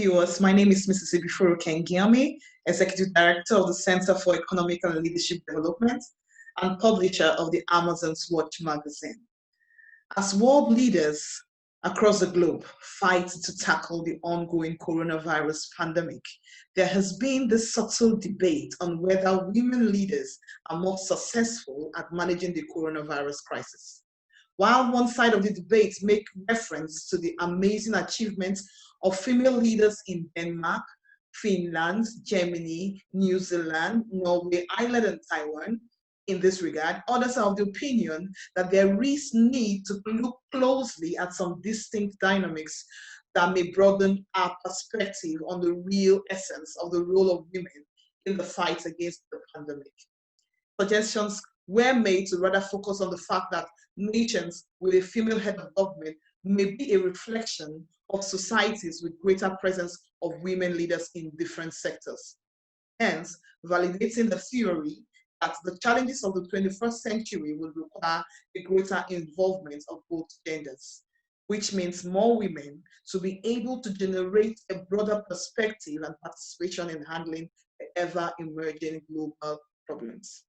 viewers. My name is Mrs. Ibifuru Kengiami, Executive Director of the Center for Economic and Leadership Development and publisher of the Amazon's Watch magazine. As world leaders across the globe fight to tackle the ongoing coronavirus pandemic, there has been this subtle debate on whether women leaders are more successful at managing the coronavirus crisis. While one side of the debate makes reference to the amazing achievements of female leaders in Denmark, Finland, Germany, New Zealand, Norway, Ireland, and Taiwan, in this regard, others are of the opinion that there is need to look closely at some distinct dynamics that may broaden our perspective on the real essence of the role of women in the fight against the pandemic. Suggestions were made to rather focus on the fact that nations with a female head of government may be a reflection of societies with greater presence of women leaders in different sectors. Hence, validating the theory that the challenges of the 21st century will require a greater involvement of both genders, which means more women to be able to generate a broader perspective and participation in handling the ever-emerging global problems.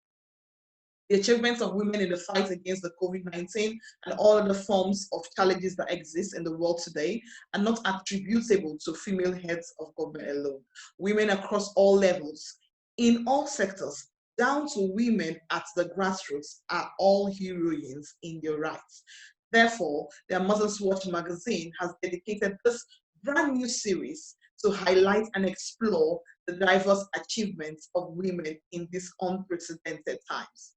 The achievements of women in the fight against the COVID-19 and all other forms of challenges that exist in the world today are not attributable to female heads of government alone. Women across all levels, in all sectors, down to women at the grassroots, are all heroines in their rights. Therefore, the Amazon's Watch magazine has dedicated this brand new series to highlight and explore the diverse achievements of women in these unprecedented times.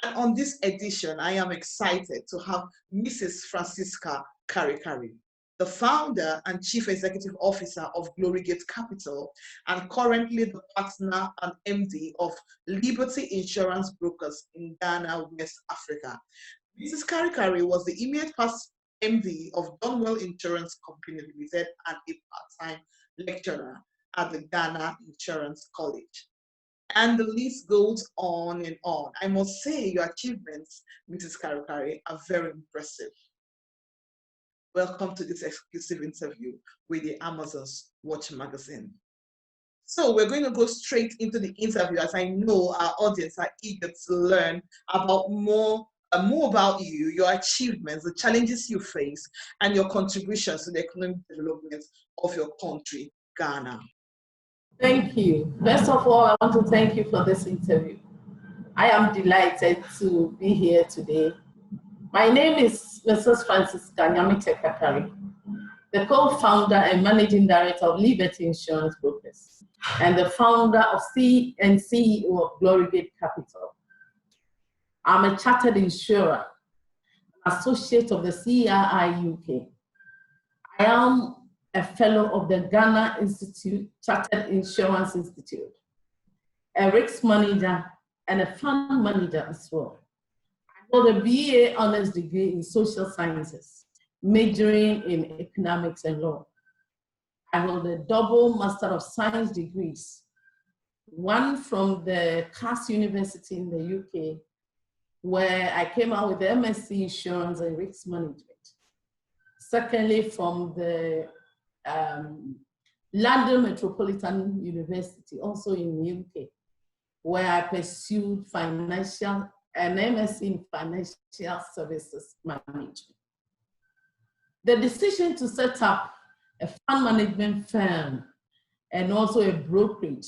And on this edition, I am excited to have Mrs. Francisca Karikari, the founder and chief executive officer of Glorygate Capital, and currently the partner and MD of Liberty Insurance Brokers in Ghana, West Africa. Mrs. Karikari was the immediate past MD of Donwell Insurance Company Limited and a part-time lecturer at the Ghana Insurance College. And the list goes on and on. I must say your achievements, Mrs. Karikari, are very impressive. Welcome to this exclusive interview with the Amazon's Watch magazine. So we're going to go straight into the interview, as I know our audience are eager to learn about more about you, your achievements, the challenges you face, and your contributions to the economic development of your country, Ghana. Thank you. First of all, I want to thank you for this interview. I am delighted to be here today. My name is Mrs. Francisca Karikari, the co-founder and managing director of Liberty Insurance Brokers, and the founder of and CEO of Glorygate Capital. I'm a chartered insurer, associate of the CRI UK. I am a fellow of the Ghana Institute, Chartered Insurance Institute, a risk manager, and a fund manager as well. I hold a BA honors degree in social sciences, majoring in economics and law. I hold a double Master of Science degrees, one from the Cass University in the UK, where I came out with the MSc Insurance and Risk Management. Secondly, from the London Metropolitan University, also in the UK, where I pursued an MSc in Financial Services Management. The decision to set up a fund management firm and also a brokerage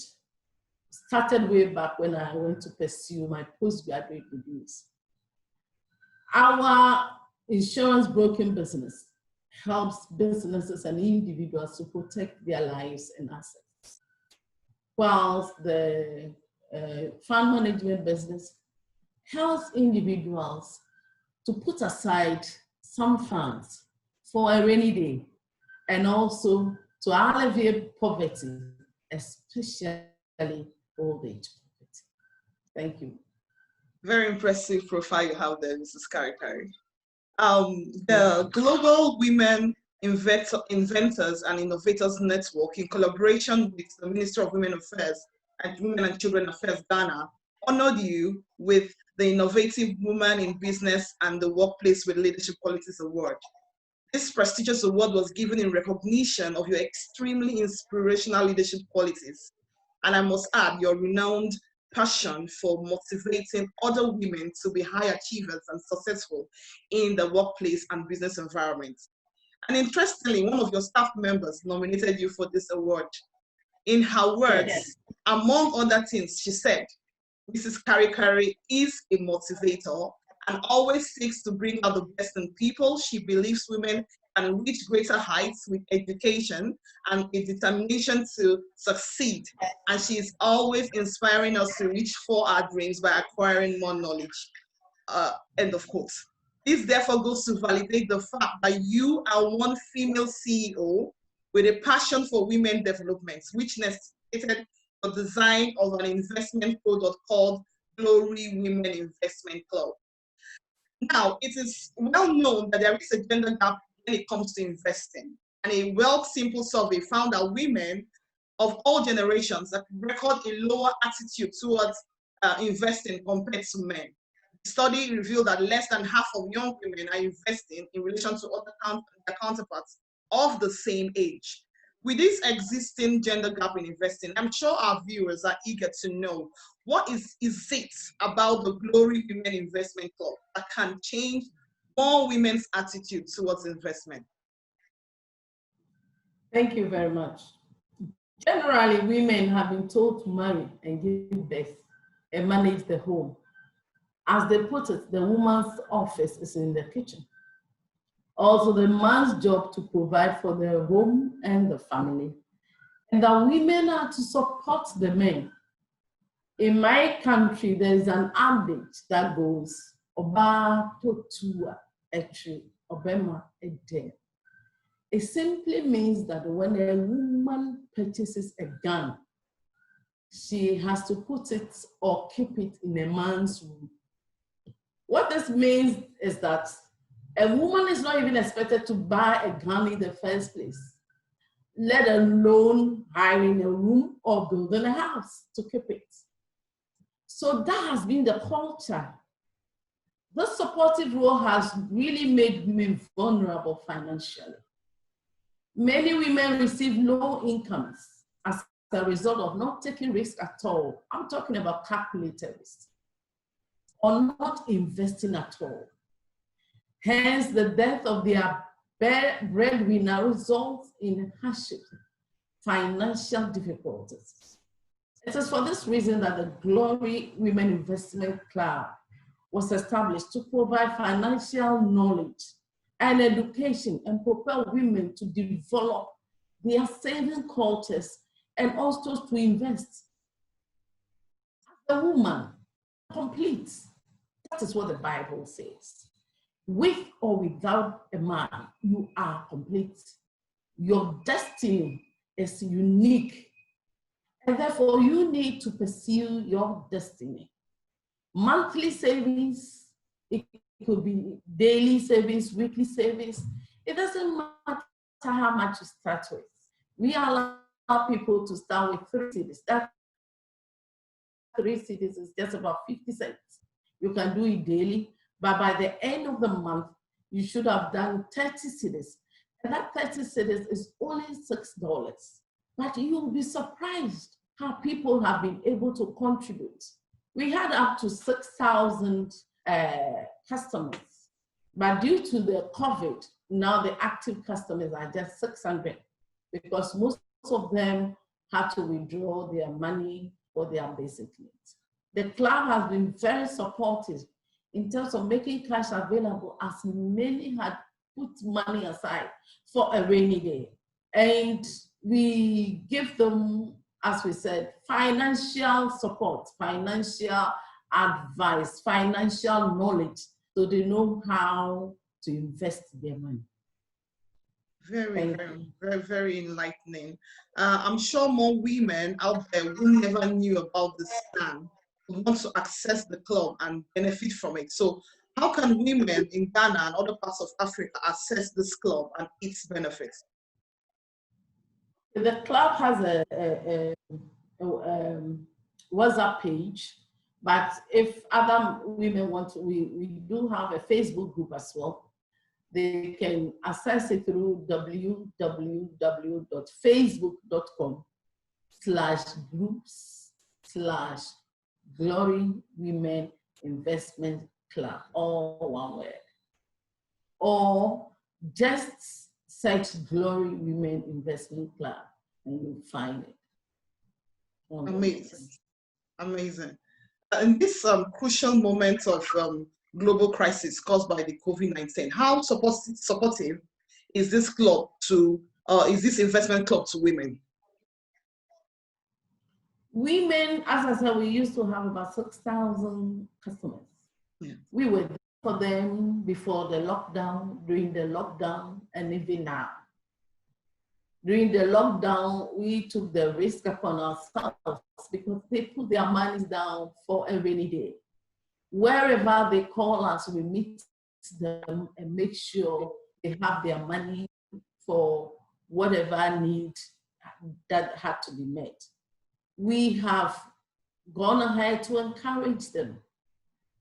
started way back when I went to pursue my postgraduate degrees. Our insurance broking business helps businesses and individuals to protect their lives and assets, whilst the fund management business helps individuals to put aside some funds for a rainy day and also to alleviate poverty, especially old age poverty. Thank you. Very impressive profile you have there, Mrs. Karikari. The Global Women Inventors and Innovators Network, in collaboration with the Ministry of Women Affairs and Women and Children Affairs Ghana, honored you with the Innovative Woman in Business and the Workplace with Leadership Qualities Award. This prestigious award was given in recognition of your extremely inspirational leadership qualities. And I must add, your renowned passion for motivating other women to be high achievers and successful in the workplace and business environment. And interestingly, one of your staff members nominated you for this award. In her words, among other things, she said, Mrs. Karikari is a motivator and always seeks to bring out the best in people. She believes women can reach greater heights with education and a determination to succeed. And she is always inspiring us to reach for our dreams by acquiring more knowledge. End of quote. This therefore goes to validate the fact that you are one female CEO with a passion for women development, which necessitated the design of an investment product called Glory Women Investment Club. Now, it is well known that there is a gender gap when it comes to investing. And a Wealth Simple survey found that women of all generations record a lower attitude towards investing compared to men. The study revealed that less than half of young women are investing in relation to other counterparts of the same age. With this existing gender gap in investing, I'm sure our viewers are eager to know what is it about the Glory Women Investment Club that can change more women's attitude towards investment? Thank you very much. Generally, women have been told to marry and give birth and manage the home. As they put it, the woman's office is in the kitchen. Also, the man's job to provide for the home and the family. And that women are to support the men. In my country, there is an adage that goes, Oba totua etri, obema ede. It simply means that when a woman purchases a gun, she has to put it or keep it in a man's room. What this means is that a woman is not even expected to buy a gun in the first place, let alone hiring a room or building a house to keep it. So that has been the culture. This supportive role has really made women vulnerable financially. Many women receive low incomes as a result of not taking risk at all. I'm talking about calculated risk, or not investing at all. Hence, the death of their breadwinner results in hardship, financial difficulties. It is for this reason that the Glory Women Investment Club was established to provide financial knowledge and education and propel women to develop their saving cultures and also to invest. As a woman, complete. That is what the Bible says. With or without a man, you are complete. Your destiny is unique. And therefore, you need to pursue your destiny. Monthly savings, it could be daily savings, weekly savings. It doesn't matter how much you start with. We allow people to start with 3 cedis. That 3 cedis is just about 50 cents. You can do it daily, but by the end of the month, you should have done 30 cedis. And that 30 cedis is only $6. But you'll be surprised how people have been able to contribute. We had up to 6,000 customers, but due to the COVID, now the active customers are just 600 because most of them had to withdraw their money for their basic needs. The club has been very supportive in terms of making cash available, as many had put money aside for a rainy day. And we give them, as we said, financial support, financial advice, financial knowledge, so they know how to invest their money. Very enlightening. I'm sure more women out there who never knew about this plan would want to access the club and benefit from it. So how can women in Ghana and other parts of Africa access this club and its benefits? The club has a WhatsApp page, but if other women want to, we do have a Facebook group as well. They can access it through www.facebook.com/groups/Glory Women Investment Club, all one word. Or just search Glory Women Investment Club and you'll find it. Amazing. Amazing. In this crucial moment of global crisis caused by the COVID-19, how supportive is this club to, is this investment club to women? Women, as I said, we used to have about 6,000 customers. Yeah. We were there for them before the lockdown, during the lockdown, and even now. During the lockdown, we took the risk upon ourselves because they put their money down for a rainy day. Wherever they call us, we meet them and make sure they have their money for whatever need that had to be met. We have gone ahead to encourage them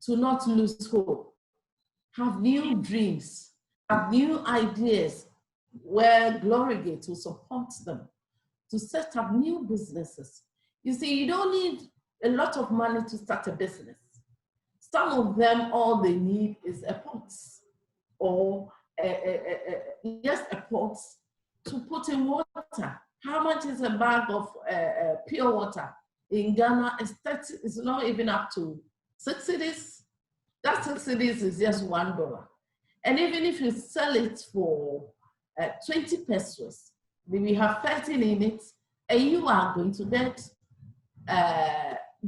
to not lose hope, have new dreams, have new ideas where Glorygate will support them to set up new businesses. You see, you don't need a lot of money to start a business. Some of them, all they need is a pot or just a pot to put in water. How much is a bag of pure water? In Ghana, it's not even up to 6 cedis. That 6 cedis is just $1. And even if you sell it for 20 pesos, we have 13 in it, and you are going to get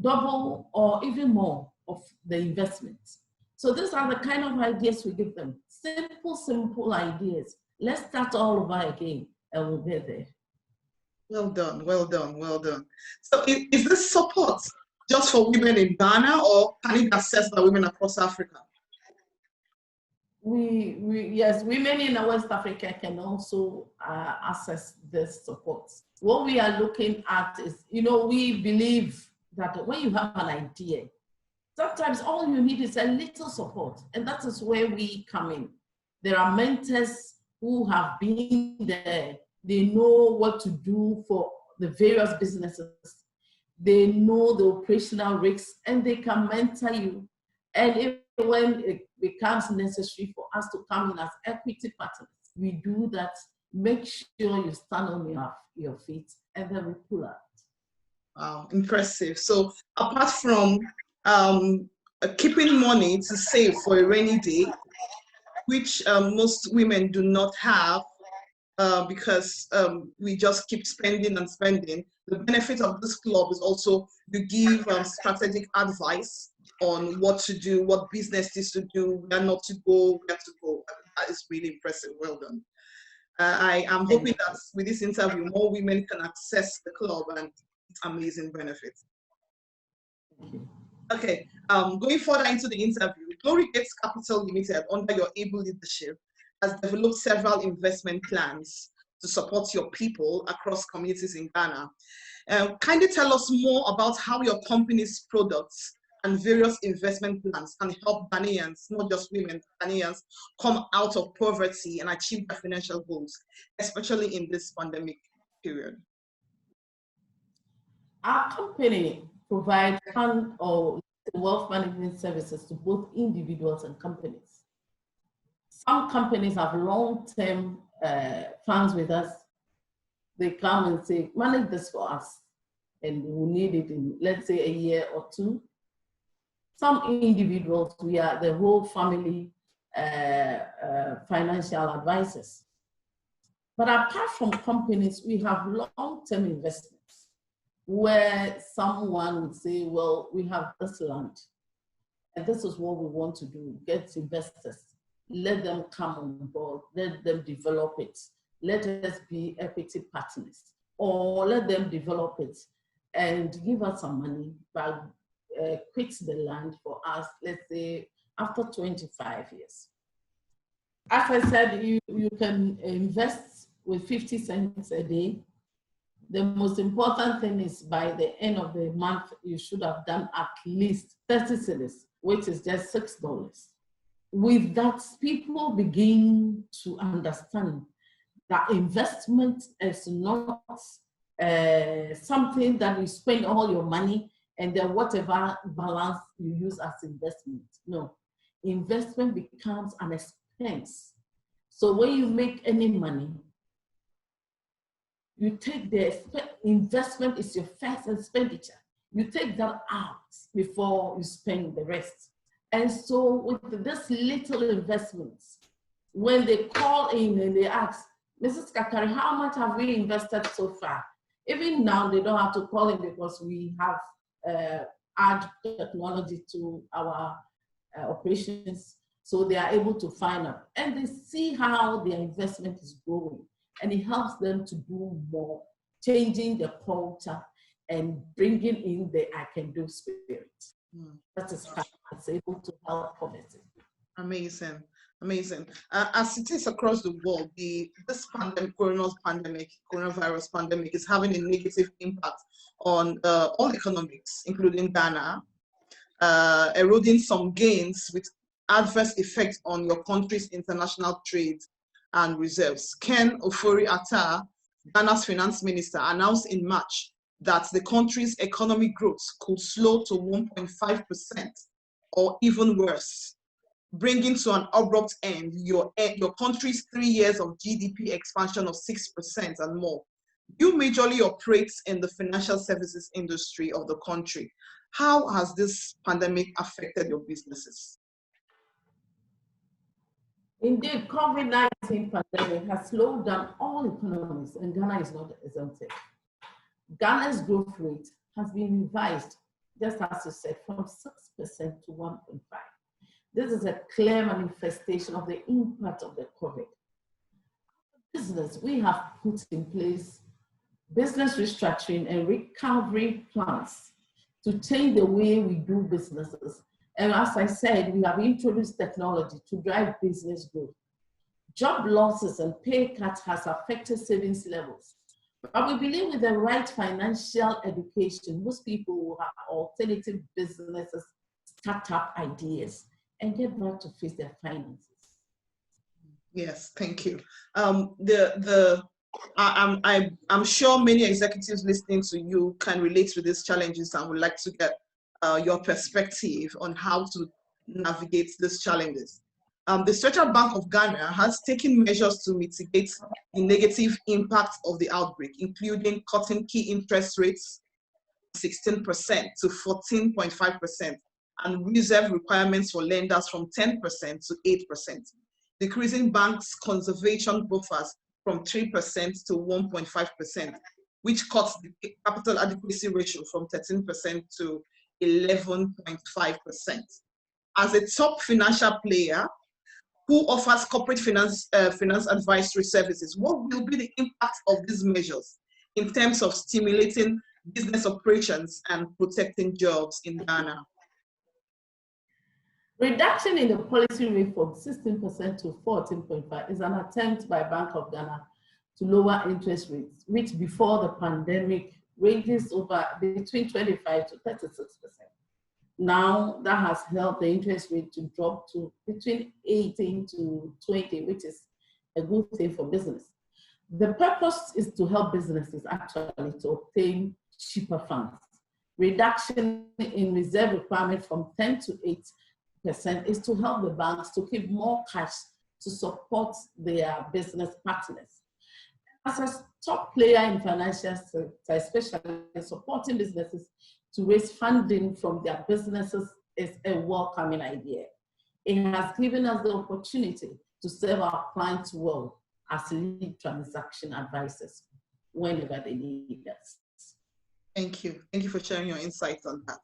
double or even more of the investment. So these are the kind of ideas we give them. Simple ideas. Let's start all over again, and we'll get there. Well done, well done, well done. So is this support just for women in Ghana, or can it be accessed by women across Africa? Yes, women in West Africa can also access this support. What we are looking at is, we believe that when you have an idea, sometimes all you need is a little support, and that is where we come in. There are mentors who have been there. They know what to do for the various businesses. They know the operational risks, and they can mentor you. And when it becomes necessary for us to come in as equity partners, we do that. Make sure you stand on your feet, and then we pull out. Wow, impressive. So apart from keeping money to save for a rainy day, which most women do not have, because we just keep spending and spending. The benefit of this club is also you give strategic advice on what to do, what businesses to do, where not to go, where to go. That is really impressive. Well done. I am hoping that with this interview, more women can access the club and its amazing benefits. Okay, going further into the interview, Glorygate Capital Limited, under your able leadership, has developed several investment plans to support your people across communities in Ghana. Kindly tell us more about how your company's products and various investment plans can help Ghanaians, not just women, Ghanaians, come out of poverty and achieve their financial goals, especially in this pandemic period. Our company provides fund or wealth management services to both individuals and companies. Some companies have long-term funds with us. They come and say, manage this for us, and we need it in, let's say, a year or two. Some individuals, we are the whole family financial advisors. But apart from companies, we have long-term investments where someone would say, well, we have this land, and this is what we want to do, get investors. Let them come on board, let them develop it. Let us be equity partners, or let them develop it and give us some money, but quit the land for us, let's say, after 25 years. As I said, you can invest with 50 cents a day. The most important thing is by the end of the month, you should have done at least 30 cedis, which is just $6. with that, people begin to understand that investment is not something that you spend all your money and then whatever balance you use as investment. No, investment becomes an expense. So when you make any money, you take the investment is your first expenditure. You take that out before you spend the rest. And so with this little investments, when they call in and they ask, Mrs. Karikari, how much have we invested so far? Even now, they don't have to call in because we have add technology to our operations, so they are able to find out. And they see how their investment is growing, and it helps them to do more, changing the culture and bringing in the I can do spirit. That is how it's able to help poverty. Amazing. Amazing. As it is across the world, this coronavirus pandemic is having a negative impact on all economics, including Ghana, eroding some gains with adverse effects on your country's international trade and reserves. Ken Ofori-Atta, Ghana's finance minister, announced in March that the country's economic growth could slow to 1.5% or even worse, bringing to an abrupt end your country's 3 years of GDP expansion of 6% and more. You majorly operate in the financial services industry of the country. How has this pandemic affected your businesses? Indeed, COVID-19 pandemic has slowed down all economies, and Ghana is not exempted. Ghana's growth rate has been revised, just as you said, from 6% to 1.5%. This is a clear manifestation of the impact of the COVID. Business, we have put in place business restructuring and recovery plans to change the way we do businesses. And as I said, we have introduced technology to drive business growth. Job losses and pay cuts has affected savings levels. But we believe with the right financial education, most people will have alternative businesses, startup ideas, and get back to face their finances. Yes, thank you. I'm sure many executives listening to you can relate to these challenges and would like to get your perspective on how to navigate these challenges. The Central Bank of Ghana has taken measures to mitigate the negative impact of the outbreak, including cutting key interest rates 16% to 14.5%, and reserve requirements for lenders from 10% to 8%, decreasing banks' conservation buffers from 3% to 1.5%, which cuts the capital adequacy ratio from 13% to 11.5%. As a top financial player who offers corporate finance advisory services, what will be the impact of these measures in terms of stimulating business operations and protecting jobs in Ghana? Reduction in the policy rate from 16% to 14.5% is an attempt by Bank of Ghana to lower interest rates, which before the pandemic ranges over between 25 to 36%. Now that has helped the interest rate to drop to between 18 to 20, which is a good thing for business. The purpose is to help businesses actually to obtain cheaper funds. Reduction in reserve requirement from 10 to 8% is to help the banks to keep more cash to support their business partners. As a top player in financial sector, especially supporting businesses to raise funding from their businesses is a welcoming idea. It has given us the opportunity to serve our clients well as lead transaction advisors whenever they need us. Thank you. Thank you for sharing your insights on that.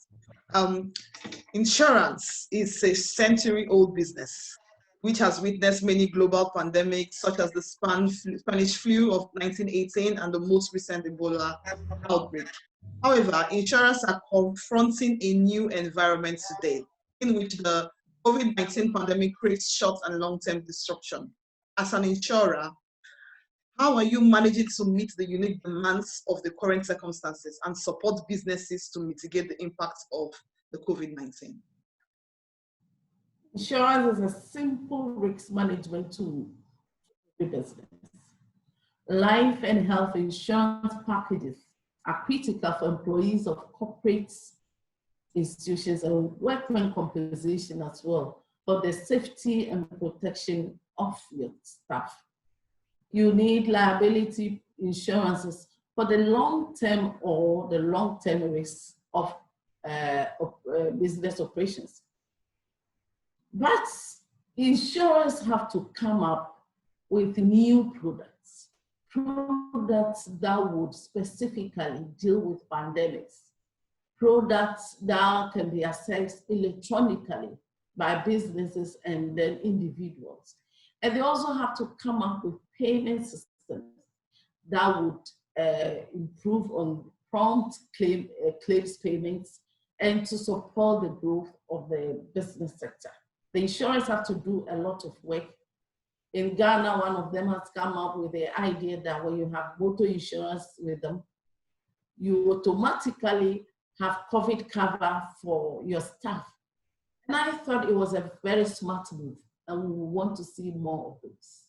Insurance is a century-old business, which has witnessed many global pandemics, such as the Spanish flu of 1918 and the most recent Ebola outbreak. However, insurers are confronting a new environment today, in which the COVID-19 pandemic creates short and long-term disruption. As an insurer, how are you managing to meet the unique demands of the current circumstances and support businesses to mitigate the impact of the COVID-19? Insurance is a simple risk management tool for business. Life and health insurance packages are critical for employees of corporate institutions and workmen compensation as well for the safety and protection of your staff. You need liability insurances for the long-term or the long-term risks of business operations. But insurers have to come up with new products that would specifically deal with pandemics, products that can be accessed electronically by businesses and then individuals. And they also have to come up with payment systems that would improve on prompt claims payments and to support the growth of the business sector. The insurers have to do a lot of work. In Ghana, one of them has come up with the idea that when you have motor insurance with them, you automatically have COVID cover for your staff. And I thought it was a very smart move, and we want to see more of this.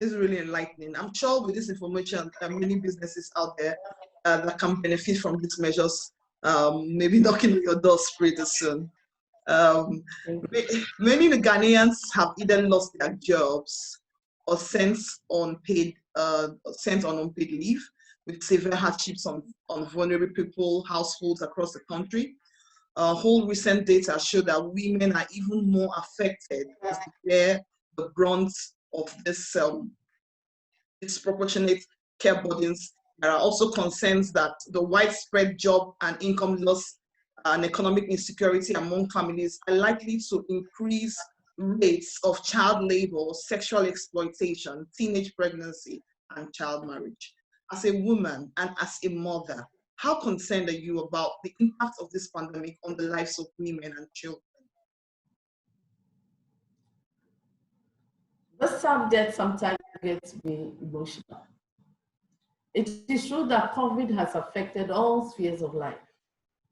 It's really enlightening. I'm sure with this information, many businesses out there that can benefit from these measures, maybe knocking on your doors pretty soon. Many Ghanaians have either lost their jobs or sent on unpaid leave, with severe hardships on vulnerable people, households across the country. Whole recent data show that women are even more affected as they bear the brunt of this disproportionate care burdens. There are also concerns that the widespread job and income loss and economic insecurity among families are likely to increase rates of child labor, sexual exploitation, teenage pregnancy, and child marriage. As a woman and as a mother, how concerned are you about the impact of this pandemic on the lives of women and children? This subject sometimes gets me emotional. It is true that COVID has affected all spheres of life,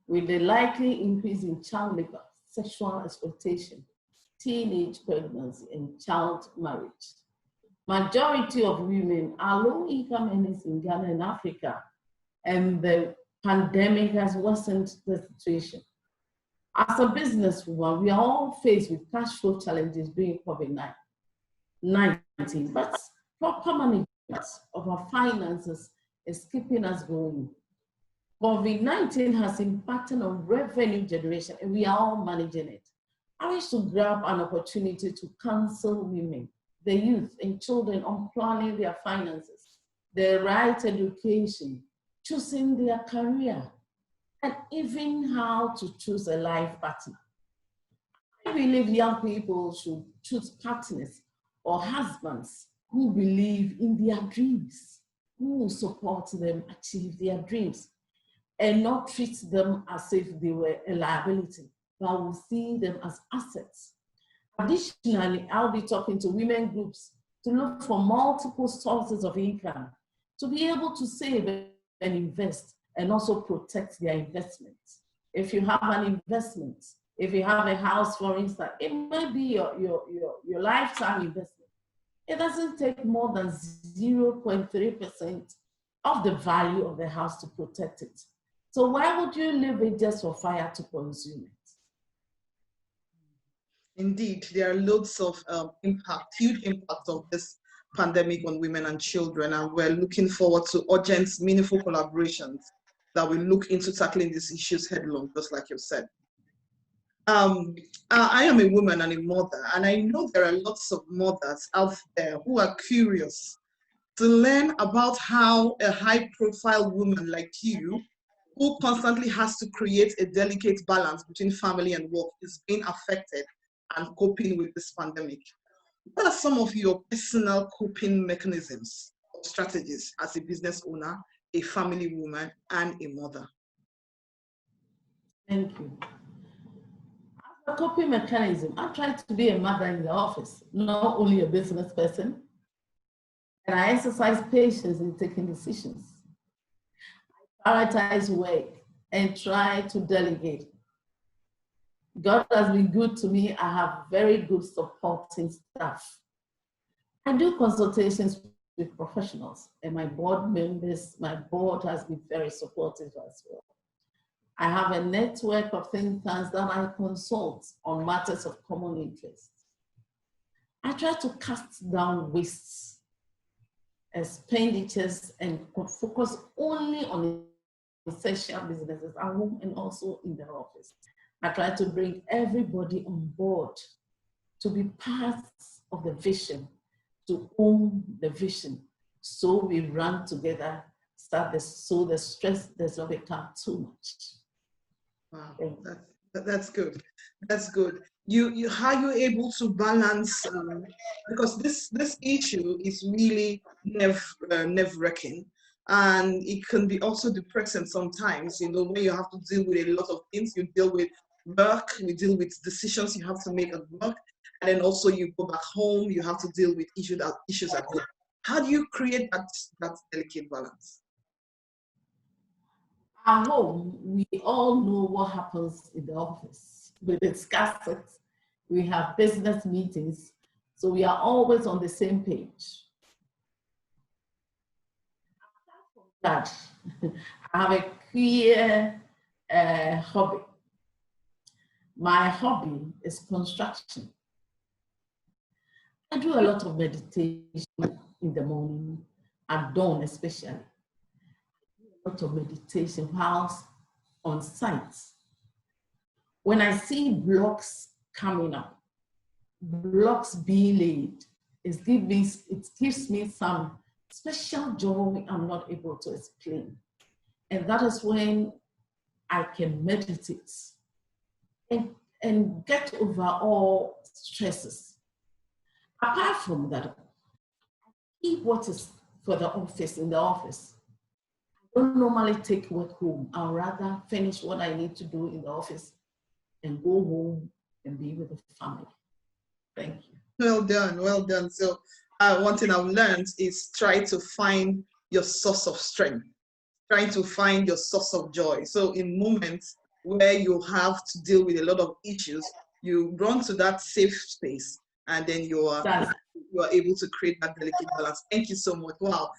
with the likely increase in child labor, sexual exploitation, teenage pregnancy, and child marriage. Majority of women are low-income earners in Ghana and Africa, and the pandemic has worsened the situation. As a businesswoman, we are all faced with cash flow challenges during COVID-19, but proper management of our finances is keeping us going. COVID-19 has impacted on revenue generation, and we are all managing it. I wish to grab an opportunity to counsel women, the youth, and children on planning their finances, their right education, choosing their career, and even how to choose a life partner. I believe young people should choose partners or husbands who believe in their dreams, who will support them achieve their dreams, and not treat them as if they were a liability, but will see them as assets. Additionally, I'll be talking to women groups to look for multiple sources of income, to be able to save and invest, and also protect their investments. If you have an investment, if you have a house, for instance, it might be your lifetime investment. It doesn't take more than 0.3% of the value of the house to protect it. So why would you leave it just for fire to consume it? Indeed, there are loads of impact, huge impact of this pandemic on women and children, and we're looking forward to urgent, meaningful collaborations that will look into tackling these issues headlong, just like you said. I am a woman and a mother, and I know there are lots of mothers out there who are curious to learn about how a high-profile woman like you, who constantly has to create a delicate balance between family and work, is being affected and coping with this pandemic. What are some of your personal coping mechanisms or strategies as a business owner, a family woman, and a mother? Thank you. As a coping mechanism, I try to be a mother in the office, not only a business person. And I exercise patience in taking decisions. I prioritize work and try to delegate. God has been good to me. I have very good supporting staff. I do consultations with professionals, and my board members, my board has been very supportive as well. I have a network of think tanks that I consult on matters of common interest. I try to cut down wastes, expenditures, and focus only on essential businesses at home and also in the office. I try to bring everybody on board to be part of the vision, to own the vision. So we run together, so the stress does not become too much. Wow, that's good. That's good. How you able to balance because this issue is really nerve-wracking, and it can be also depressing sometimes. You know, when you have to deal with a lot of things, you deal with work, you deal with decisions you have to make at work, and then also you go back home, you have to deal with issues at home. How do you create that delicate balance? At home, we all know what happens in the office. We discuss it. We have business meetings. So we are always on the same page. Apart from that, I have a clear hobby. My hobby is construction. I do a lot of meditation in the morning, at dawn especially. A lot of meditation whilst on site. When I see blocks coming up, blocks being laid, it gives me some special joy I'm not able to explain. And that is when I can meditate and get over all stresses. Apart from that, I keep what is for the office in the office. I don't normally take work home. I'll rather finish what I need to do in the office and go home and be with the family. Thank you. Well done, well done. So one thing I've learned is try to find your source of strength, trying to find your source of joy. So in moments where you have to deal with a lot of issues, you run to that safe space, and then you are able to create that delicate balance. Thank you so much. Wow.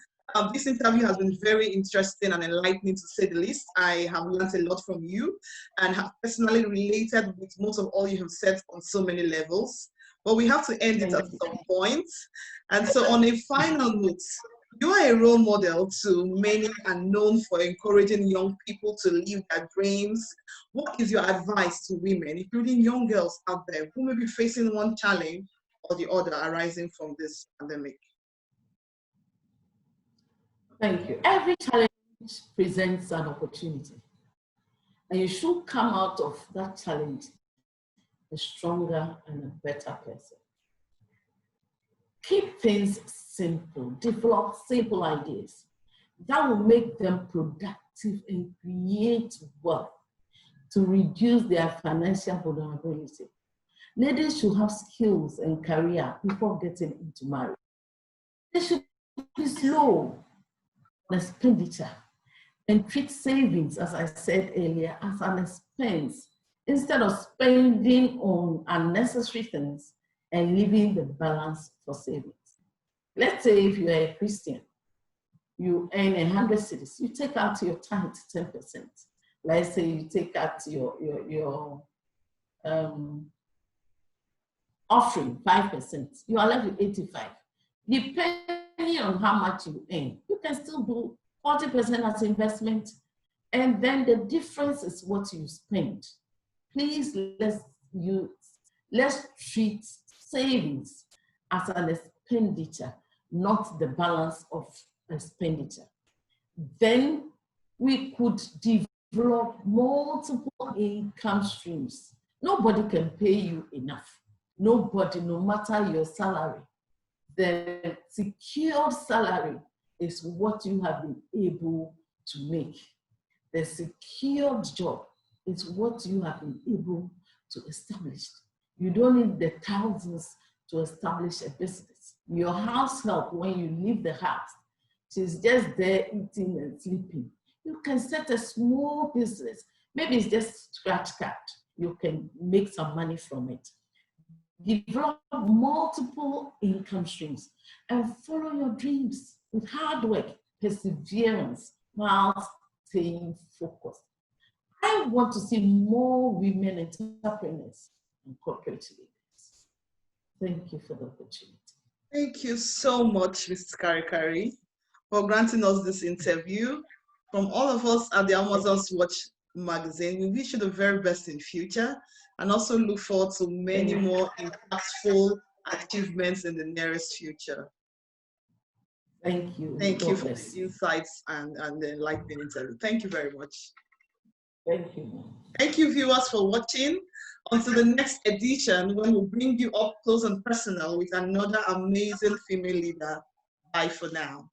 This interview has been very interesting and enlightening, to say the least. I have learned a lot from you and have personally related with most of all you have said on so many levels. But we have to end it at some point. And so on a final note, you are a role model to many and known for encouraging young people to live their dreams. What is your advice to women, including young girls out there who may be facing one challenge or the other arising from this pandemic? Thank you. Every challenge presents an opportunity, and you should come out of that challenge a stronger and a better person. Keep things simple, develop simple ideas that will make them productive and create wealth to reduce their financial vulnerability. Ladies should have skills and career before getting into marriage. They should be slow on expenditure and treat savings, as I said earlier, as an expense instead of spending on unnecessary things and leaving the balance for savings. Let's say if you are a Christian, you earn 100 cedis, you take out your tithe 10%. Let's say you take out your offering 5%, you are left with 85. Depending on how much you earn, you can still do 40% as investment, and then the difference is what you spend. Please, let's treat savings as an expenditure, not the balance of expenditure. Then we could develop multiple income streams. Nobody can pay you enough. Nobody, no matter your salary. The secured salary is what you have been able to make. The secured job is what you have been able to establish. You don't need the thousands to establish a business. Your house help, when you leave the house, she's just there eating and sleeping. You can set a small business. Maybe it's just scratch card. you can make some money from it. Develop multiple income streams and follow your dreams with hard work, perseverance, while staying focused. I want to see more women entrepreneurs and corporate leaders. Thank you for the opportunity. Thank you so much, Mrs. Karikari, for granting us this interview. From all of us at the Amazon's Watch magazine, we wish you the very best in future and also look forward to many more impactful achievements in the nearest future. Thank you. Thank you for the insights and the enlightening interview. Thank you very much. Thank you. Thank you, viewers, for watching. Until the next edition, when we'll bring you up close and personal with another amazing female leader. Bye for now.